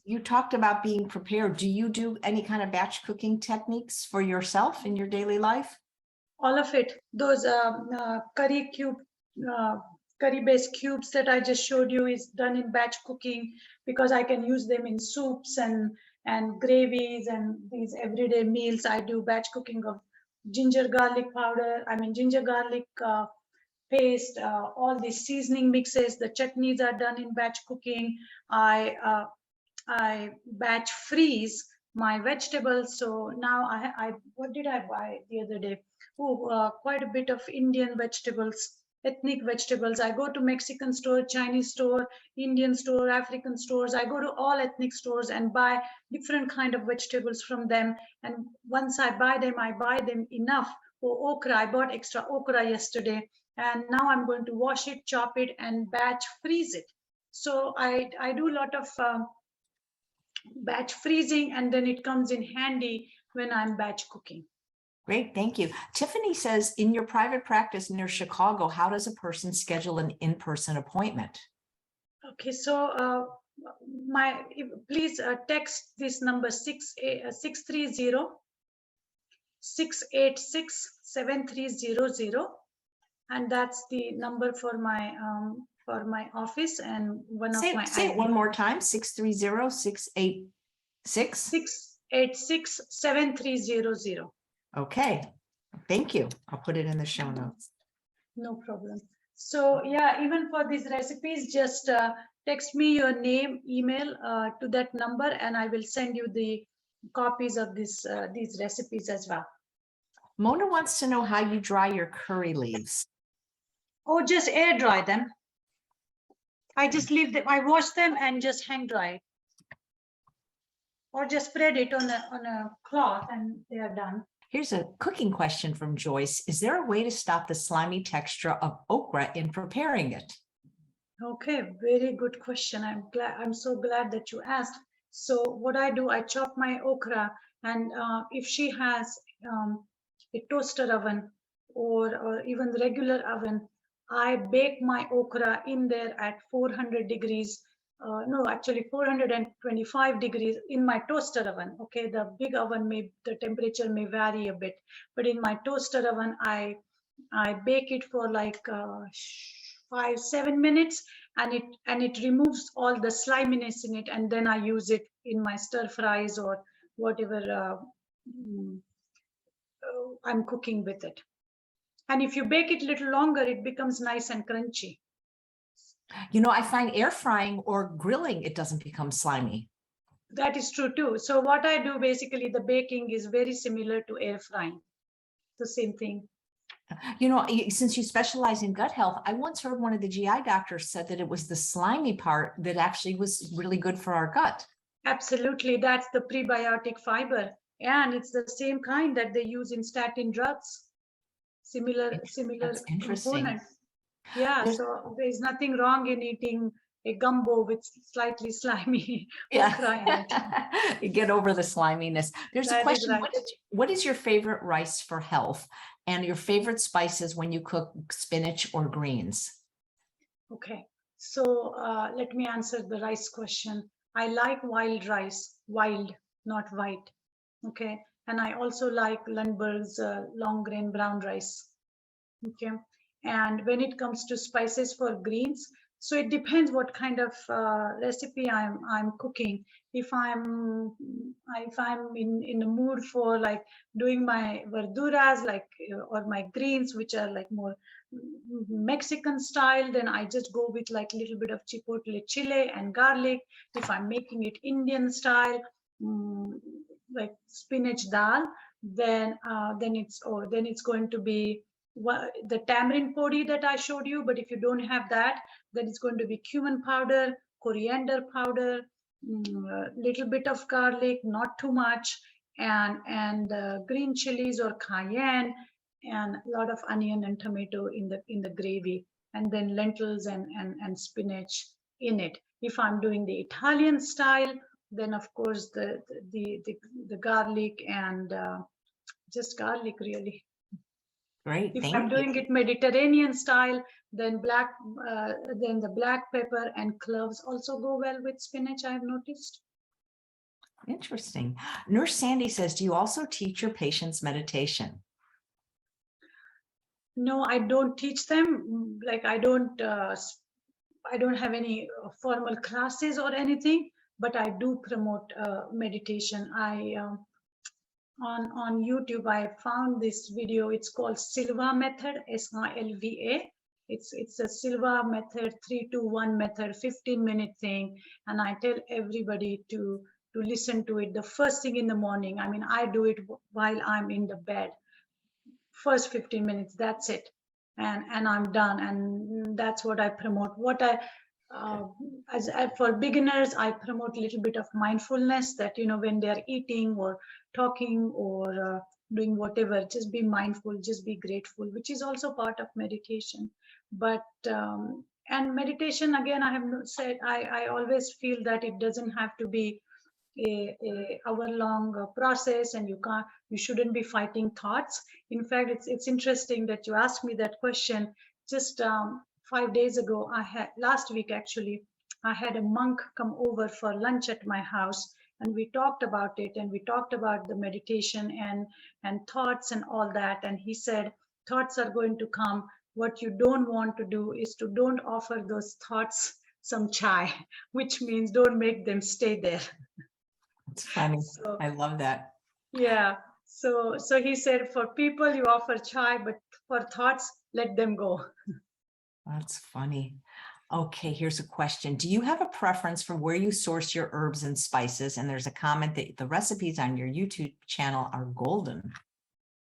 you talked about being prepared. Do you do any kind of batch cooking techniques for yourself in your daily life? All of it. Those curry-based cubes that I just showed you is done in batch cooking because I can use them in soups and gravies and these everyday meals. I do batch cooking of ginger garlic powder. Ginger garlic paste. All these seasoning mixes. The chutneys are done in batch cooking. I batch freeze my vegetables. So now what did I buy the other day? Quite a bit of Indian vegetables, ethnic vegetables. I go to Mexican store, Chinese store, Indian store, African stores. I go to all ethnic stores and buy different kind of vegetables from them. And once I buy them enough. For okra, I bought extra okra yesterday. And now I'm going to wash it, chop it, and batch freeze it. So I do a lot of batch freezing, and then it comes in handy when I'm batch cooking. Great, thank you. Tiffany says, in your private practice near Chicago, how does a person schedule an in-person appointment? Okay, so please text this number 630-686-7300, and that's the number for my office and Say it one more time, 630-686? 686-7300. Okay, thank you. I'll put it in the show notes. No problem. So yeah, even for these recipes, just text me your name, email to that number, and I will send you the copies of these recipes as well. Mona wants to know how you dry your curry leaves. Oh, just air dry them. I just leave them. I wash them and just hang dry, or just spread it on a cloth, and they are done. Here's a cooking question from Joyce. Is there a way to stop the slimy texture of okra in preparing it? Okay, very good question. I'm so glad that you asked. So what I do, I chop my okra, and if she has a toaster oven or even the regular oven, I bake my okra in there at 400 degrees. No, actually 425 degrees in my toaster oven. Okay, the big oven the temperature may vary a bit, but in my toaster oven, I bake it for like 5-7 minutes, and it removes all the sliminess in it, and then I use it in my stir fries or whatever I'm cooking with it. And if you bake it a little longer, it becomes nice and crunchy. You know, I find air frying or grilling, it doesn't become slimy. That is true too. So what I do, basically, the baking is very similar to air frying. The same thing. You know, since you specialize in gut health, I once heard one of the GI doctors said that it was the slimy part that actually was really good for our gut. Absolutely. That's the prebiotic fiber. And it's the same kind that they use in statin drugs. Similar component. Yeah, so there's nothing wrong in eating a gumbo with slightly slimy okra in it. You get over the sliminess. There's a question. Right. What is your favorite rice for health, and your favorite spices when you cook spinach or greens? Okay, so let me answer the rice question. I like wild rice, wild, not white. Okay, and I also like Lundberg's long grain brown rice. Okay, and when it comes to spices for greens, so it depends what kind of recipe I'm cooking. If I'm in the mood for like doing my verduras, like or my greens, which are like more Mexican style, then I just go with like a little bit of chipotle chile and garlic. If I'm making it Indian style, like spinach dal, then it's going to be the tamarind podi that I showed you. But if you don't have that, then it's going to be cumin powder, coriander powder, little bit of garlic, not too much, and green chilies or cayenne, and a lot of onion and tomato in the gravy, and then lentils and spinach in it. If I'm doing the Italian style, then of course the garlic and just garlic really. Great. If I'm doing it Mediterranean style, then the black pepper and cloves also go well with spinach, I've noticed. Interesting. Nurse Sandy says, do you also teach your patients meditation? No, I don't teach them. Like I don't have any formal classes or anything, but I do promote meditation. I on YouTube I found this video. It's called Silva method, SILVA. It's a Silva method, 3-2-1 method, 15-minute thing, and I tell everybody to listen to it the first thing in the morning. I mean, I do it while I'm in the bed. First 15 minutes, that's it, and I'm done. And that's what I promote. What I for beginners, I promote a little bit of mindfulness, that when they're eating or talking or doing whatever, just be mindful, just be grateful, which is also part of meditation. But and meditation, again, I have said, I always feel that it doesn't have to be a hour-long process, and you shouldn't be fighting thoughts. In fact, it's interesting that you asked me that question. Just 5 days ago, last week actually, I had a monk come over for lunch at my house, and we talked about it, and we talked about the meditation and thoughts and all that. And he said, thoughts are going to come. What you don't want to do is to don't offer those thoughts some chai, which means don't make them stay there. It's funny. So, I love that. yeah. So he said, for people you offer chai, but for thoughts, let them go. That's funny. Okay, here's a question. Do you have a preference for where you source your herbs and spices? And there's a comment that the recipes on your YouTube channel are golden.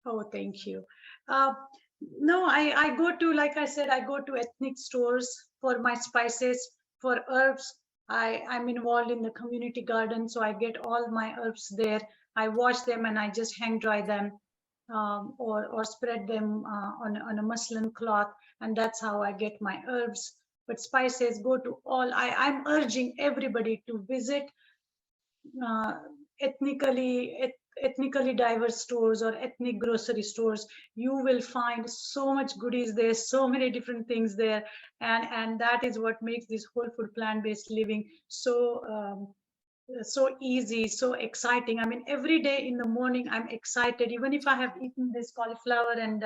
Oh, thank you. No, I go to, like I said, I go to ethnic stores for my spices. For herbs, I'm involved in the community garden, so I get all my herbs there. I wash them and I just hang dry them, or spread them on a muslin cloth, and that's how I get my herbs. But spices go to all. I'm urging everybody to visit ethnically diverse stores or ethnic grocery stores. You will find so much goodies there, so many different things there, and that is what makes this whole food plant-based living so easy, so exciting. I mean, every day in the morning I'm excited, even if I have eaten this cauliflower and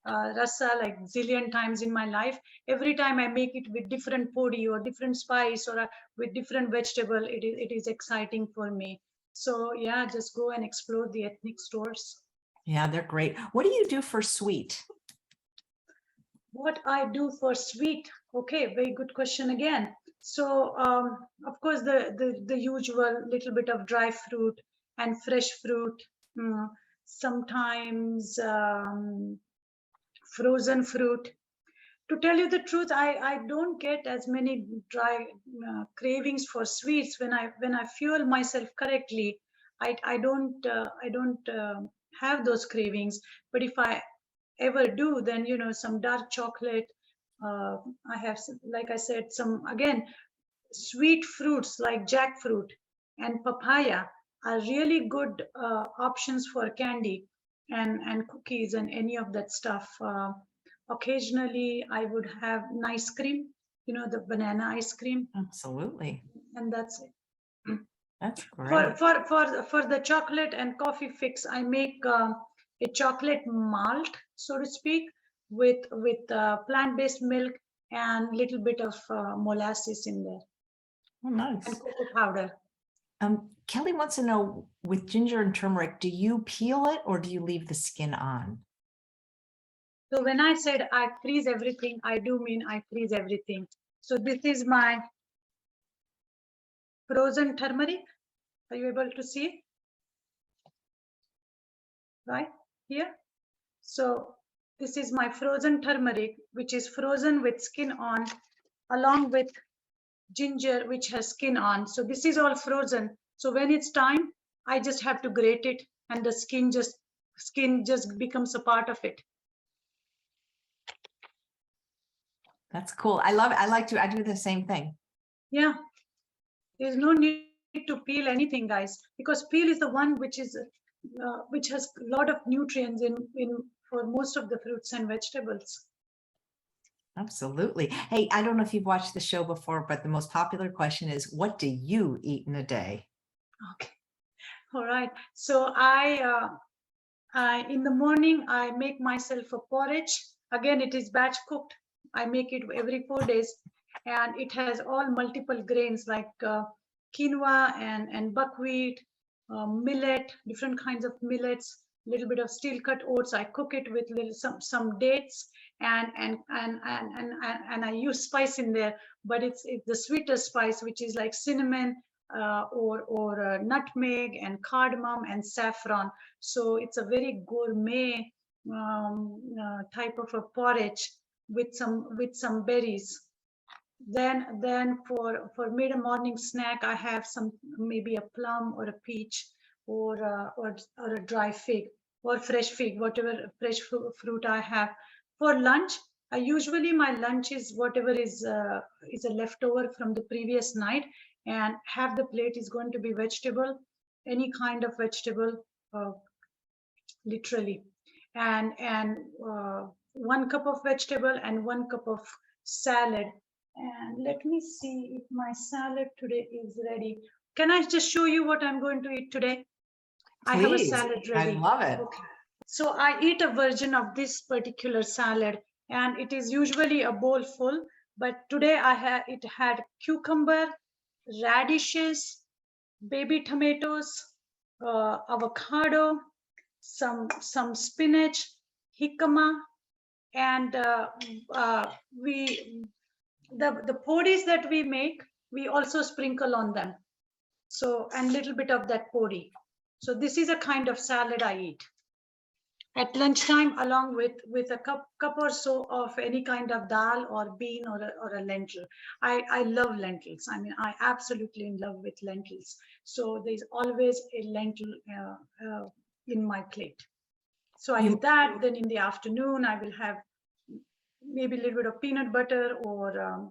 rasa like zillion times in my life. Every time I make it with different podi or different spice or with different vegetable, it is exciting for me. So yeah, just go and explore the ethnic stores. Yeah, they're great. What do you do for sweet? What I do for sweet? Okay, very good question again. So of course the usual little bit of dry fruit and fresh fruit, sometimes frozen fruit. To tell you the truth, I don't get as many dry cravings for sweets when I fuel myself correctly. I don't have those cravings. But if I ever do, then some dark chocolate. I have, like I said, some, again, sweet fruits like jackfruit and papaya are really good options for candy and cookies and any of that stuff. Occasionally I would have an ice cream, the banana ice cream. Absolutely. And that's it. That's great. For the chocolate and coffee fix, I make a chocolate malt, so to speak, with plant-based milk and little bit of molasses in there. Oh, nice. And cocoa powder. Kelly wants to know, with ginger and turmeric, do you peel it or do you leave the skin on? So when I said I freeze everything, I do mean I freeze everything. So this is my frozen turmeric. Are you able to see? Right here. So this is my frozen turmeric, which is frozen with skin on, along with ginger, which has skin on. So this is all frozen. So when it's time, I just have to grate it, and the skin just becomes a part of it. That's cool. I love it. I do the same thing. Yeah, there's no need to peel anything, guys, because peel is the one which has a lot of nutrients in for most of the fruits and vegetables. Absolutely. Hey, I don't know if you've watched the show before, but the most popular question is, what do you eat in a day? Okay. All right. So in the morning, I make myself a porridge. Again, it is batch cooked. I make it every 4 days, and it has all multiple grains like quinoa and buckwheat, millet, different kinds of millets, little bit of steel cut oats. I cook it with some dates, and I use spice in there, but it's the sweeter spice, which is like cinnamon, or nutmeg and cardamom and saffron. So it's a very gourmet type of a porridge with some berries. Then for mid morning snack, I have some, maybe a plum or a peach, or a dry fig or fresh fig, whatever fresh fruit I have. For lunch, usually my lunch is whatever is a leftover from the previous night, and half the plate is going to be vegetable, any kind of vegetable, uh, literally, and 1 cup of vegetable and 1 cup of salad. And let me see if my salad today is ready. Can I just show you what I'm going to eat today? I have a Please. salad I ready. love it. Okay. So I eat a version of this particular salad, and it is usually a bowl full, but today it had cucumber, radishes, baby tomatoes, avocado, some spinach, jicama, and we the podis that we make, we also sprinkle on them. So, and little bit of that podi. So this is a kind of salad I eat at lunchtime, along with a cup or so of any kind of dal or bean or a lentil. I love lentils. I mean, I absolutely in love with lentils. So there's always a lentil in my plate. So I eat that. Then in the afternoon, I will have maybe a little bit of peanut butter or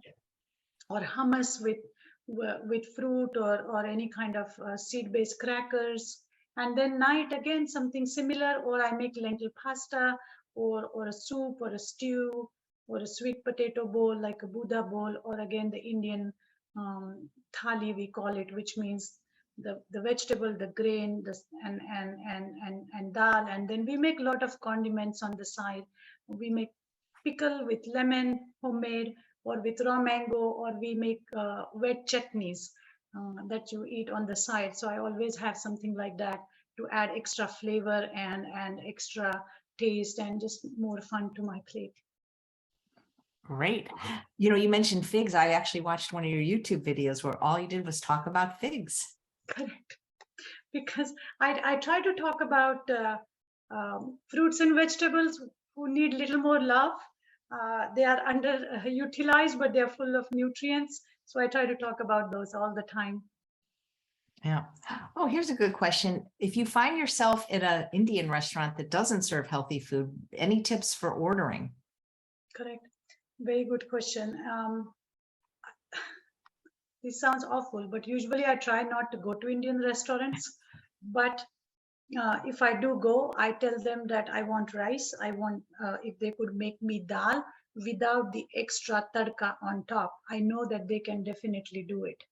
hummus with fruit or any kind of seed-based crackers. And then night again something similar, or I make lentil pasta or a soup or a stew or a sweet potato bowl like a Buddha bowl, or again the Indian thali we call it, which means the vegetable, the grain, and dal, and then we make a lot of condiments on the side. We make pickle with lemon, homemade, or with raw mango, or we make wet chutneys that you eat on the side. So I always have something like that to add extra flavor and extra taste and just more fun to my plate. Great. You know, you mentioned figs. I actually watched one of your YouTube videos where all you did was talk about figs. Correct. Because I try to talk about fruits and vegetables who need little more love. They are underutilized, but they're full of nutrients. So I try to talk about those all the time. Yeah. Oh, here's a good question. If you find yourself at an Indian restaurant that doesn't serve healthy food, any tips for ordering? Correct. Very good question. This sounds awful, but usually I try not to go to Indian restaurants. But if I do go, I tell them that I want rice. I want, if they could make me dal without the extra tadka on top. I know that they can definitely do it.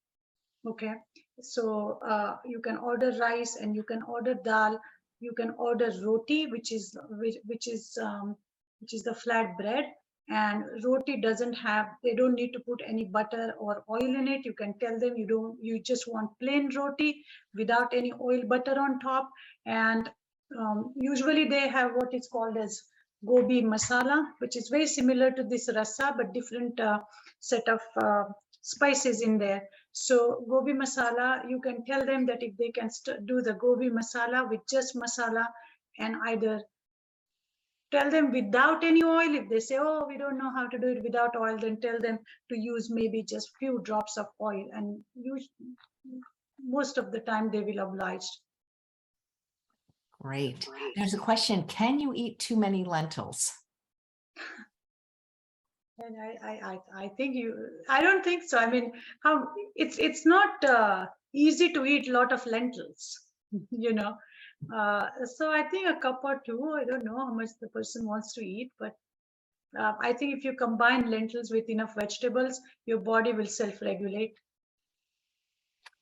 Okay. So you can order rice and you can order dal. You can order roti, which is the flat bread. And roti doesn't have, they don't need to put any butter or oil in it. You can tell them you just want plain roti without any oil, butter on top. And usually they have what is called as gobi masala, which is very similar to this rasa, but different set of spices in there. So gobi masala, you can tell them that if they can do the gobi masala with just masala, and either tell them without any oil. If they say, oh, we don't know how to do it without oil, then tell them to use maybe just few drops of oil, and most of the time they will oblige. Great. There's a question. Can you eat too many lentils? And I think I don't think so. I mean, how it's not easy to eat a lot of lentils, you know. So I think a cup or two. I don't know how much the person wants to eat, but I think if you combine lentils with enough vegetables, your body will self-regulate.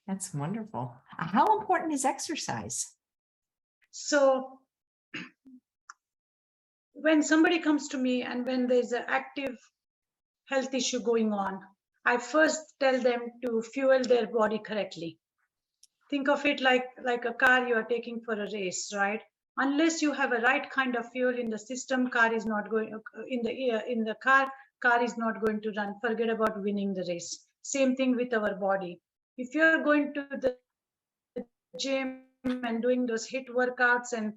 That's wonderful. How important is exercise? So when somebody comes to me and when there's an active health issue going on, I first tell them to fuel their body correctly. Think of it like a car you are taking for a race, right? Unless you have a right kind of fuel in the system, car is not going in the car is not going to run. Forget about winning the race. Same thing with our body. If you are going to the gym and doing those HIIT workouts and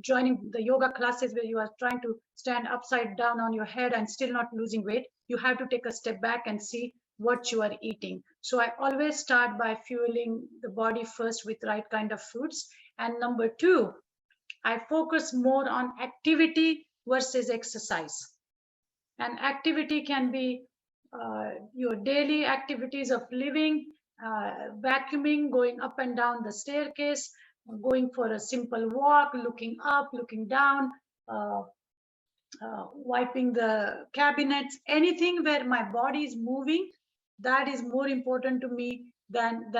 joining the yoga classes where you are trying to stand upside down on your head and still not losing weight, you have to take a step back and see what you are eating. So I always start by fueling the body first with right kind of foods. And number two, I focus more on activity versus exercise. And activity can be your daily activities of living, vacuuming, going up and down the staircase, going for a simple walk, looking up, looking down, wiping the cabinets, anything where my body is moving, that is more important to me than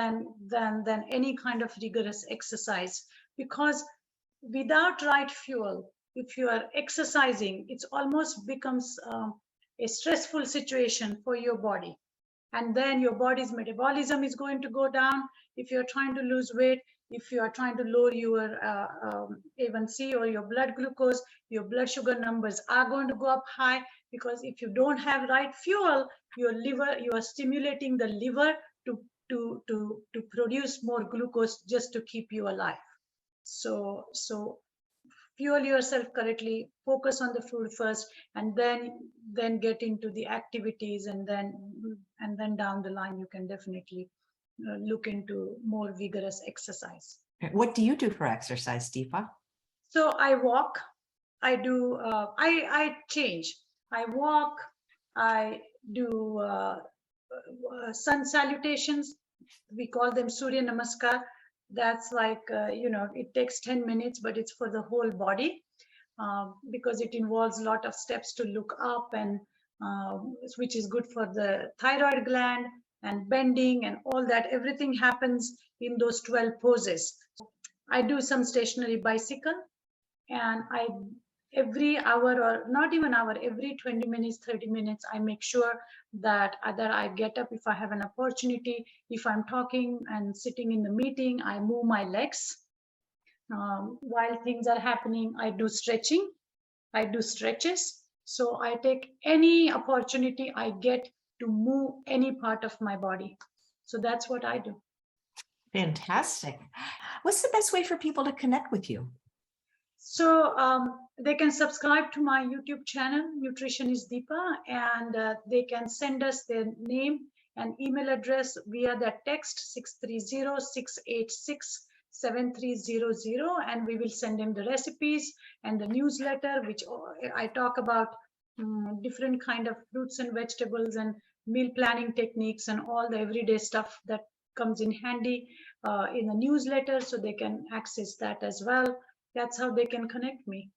any kind of rigorous exercise. Because without right fuel, if you are exercising, it's almost becomes a stressful situation for your body. And then your body's metabolism is going to go down. If you're trying to lose weight, if you are trying to lower your A1C or your blood glucose, your blood sugar numbers are going to go up high, because if you don't have right fuel, your liver, you are stimulating the liver to produce more glucose just to keep you alive. So fuel yourself correctly, focus on the food first, and then get into the activities, and then down the line you can definitely look into more vigorous exercise. What do you do for exercise, Deepa? So I walk, I do, I change. I walk, I do sun salutations. We call them Surya Namaskar. That's like, it takes 10 minutes, but it's for the whole body because it involves a lot of steps to look up, and which is good for the thyroid gland, and bending and all that. Everything happens in those 12 poses. I do some stationary bicycle, and every hour, or not even hour, every 20 minutes, 30 minutes, I make sure that either I get up if I have an opportunity. If I'm talking and sitting in the meeting, I move my legs. While things are happening, I do stretching, I do stretches. So I take any opportunity I get to move any part of my body. So that's what I do. Fantastic. What's the best way for people to connect with you? So they can subscribe to my YouTube channel, Nutrition is Deepa, and they can send us their name and email address via that text 630-686-7300, and we will send them the recipes and the newsletter, which I talk about different kind of fruits and vegetables and meal planning techniques and all the everyday stuff that comes in handy in the newsletter, so they can access that as well. That's how they can connect me.